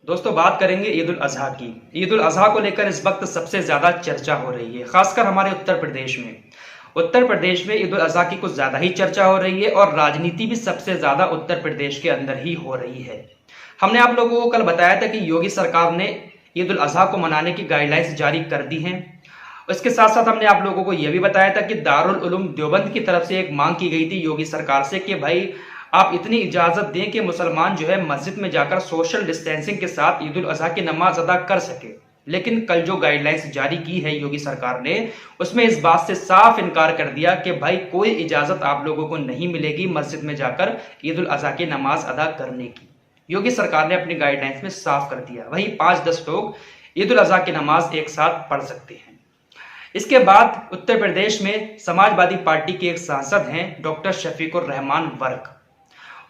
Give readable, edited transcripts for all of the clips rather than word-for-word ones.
दोस्तों बात करेंगे ईद उल अजहा की। ईद उल अजहा को लेकर इस वक्त सबसे ज्यादा चर्चा हो रही है, खासकर हमारे उत्तर प्रदेश में। उत्तर प्रदेश में ईद उल अजहा की कुछ ज्यादा ही चर्चा हो रही है और राजनीति भी सबसे ज्यादा उत्तर प्रदेश के अंदर ही हो रही है। हमने आप लोगों को कल बताया था कि योगी सरकार ने ईद उल अजहा को मनाने की गाइडलाइंस जारी कर दी हैं। इसके साथ साथ हमने आप लोगों को यह भी बताया था कि दारुल उलूम देवबंद की तरफ से एक मांग की गई थी योगी सरकार से कि भाई आप इतनी इजाजत दें कि मुसलमान जो है मस्जिद में जाकर सोशल डिस्टेंसिंग के साथ ईद उल अजहा की नमाज अदा कर सके। लेकिन कल जो गाइडलाइंस जारी की है योगी सरकार ने, उसमें इस बात से साफ इनकार कर दिया कि भाई कोई इजाजत आप लोगों को नहीं मिलेगी मस्जिद में जाकर ईद उल अजहा की नमाज अदा करने की। योगी सरकार ने अपनी गाइडलाइंस में साफ कर दिया। वहीं 5-10 लोग ईद उल अजहा की नमाज एक साथ पढ़ सकते हैं। इसके बाद उत्तर प्रदेश में समाजवादी पार्टी के एक सांसद हैं डॉक्टर शफीकुर रहमान वर्क।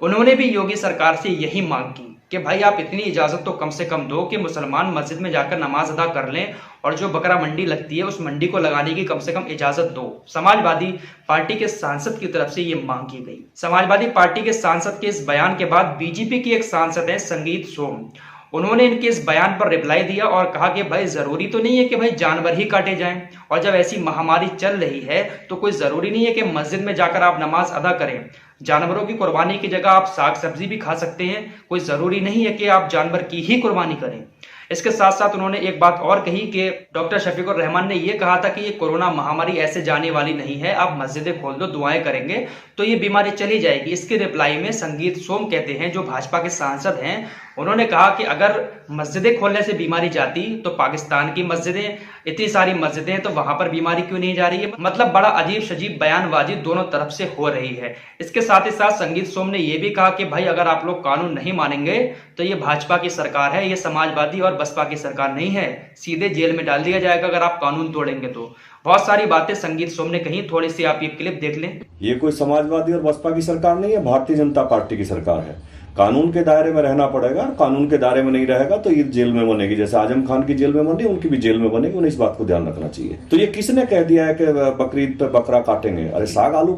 उन्होंने भी योगी सरकार से यही मांग की कि भाई आप इतनी इजाजत तो कम से कम दो कि मुसलमान मस्जिद में जाकर नमाज अदा कर लें, और जो बकरा मंडी लगती है उस मंडी को लगाने की कम से कम इजाजत दो। समाजवादी पार्टी के सांसद की तरफ से ये मांग की गई। समाजवादी पार्टी के सांसद के इस बयान के बाद बीजेपी की एक सांसद है संगीत सोम, उन्होंने इनके इस बयान पर रिप्लाई दिया और कहा कि भाई जरूरी तो नहीं है कि भाई जानवर ही काटे जाएं, और जब ऐसी महामारी चल रही है तो कोई जरूरी नहीं है कि मस्जिद में जाकर आप नमाज अदा करें। जानवरों की कुर्बानी की जगह आप साग सब्जी भी खा सकते हैं, कोई जरूरी नहीं है कि आप जानवर की ही कुर्बानी करें। इसके साथ साथ उन्होंने एक बात और कही कि डॉक्टर शफीकुर रहमान ने यह कहा था कि ये कोरोना महामारी ऐसे जाने वाली नहीं है, आप मस्जिदें खोल दो, दुआएं करेंगे तो ये बीमारी चली जाएगी। इसके रिप्लाई में संगीत सोम कहते हैं, जो भाजपा के सांसद हैं, उन्होंने कहा कि अगर मस्जिदें खोलने से बीमारी जाती तो पाकिस्तान की मस्जिदें, इतनी सारी मस्जिदें, तो वहां पर बीमारी क्यों नहीं जा रही है। मतलब बड़ा अजीब शजीब बयानबाजी दोनों तरफ से हो रही है। इसके साथ ही साथ संगीत सोम ने यह भी कहा कि भाई अगर आप लोग कानून नहीं मानेंगे तो ये भाजपा की सरकार है, ये समाजवादी और बसपा की सरकार नहीं है, सीधे जेल में डाल दिया जाएगा अगर आप कानून तोड़ेंगे तो। बहुत सारी बातें संगीत सोम ने कही, थोड़ी सी आप ये क्लिप देख लें। ये कोई समाजवादी और बसपा की सरकार नहीं है, भारतीय जनता पार्टी की सरकार है। कानून के दायरे में रहना पड़ेगा, कानून के दायरे में नहीं रहेगा तो ईद जेल में बनेगी। जैसे आजम खान की जेल में बनी, उनकी भी जेल में बनेगी। उन्हें इस बात को ध्यान रखना चाहिए। तो ये किसने कह दिया है कि बकरीद पे बकरा काटेंगे? अरे साग आलू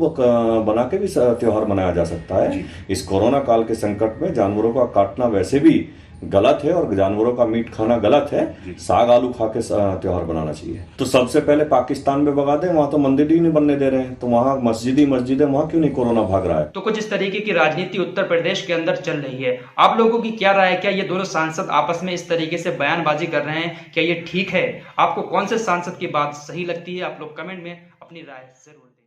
बना के भी त्योहार मनाया जा सकता है। इस कोरोना काल के संकट में जानवरों का काटना वैसे भी गलत है और जानवरों का मीट खाना गलत है। साग आलू खा के त्योहार बनाना चाहिए। तो सबसे पहले पाकिस्तान में भगा दें, वहां तो मंदिर ही नहीं बनने दे रहे हैं, तो वहां मस्जिद है, वहां क्यों नहीं कोरोना भाग रहा है। तो कुछ इस तरीके की राजनीति उत्तर प्रदेश के अंदर चल रही है। आप लोगों की क्या राय है? क्या ये दोनों सांसद आपस में इस तरीके से बयानबाजी कर रहे हैं? क्या ये ठीक है? आपको कौन से सांसद की बात सही लगती है? आप लोग कमेंट में अपनी राय जरूर दें।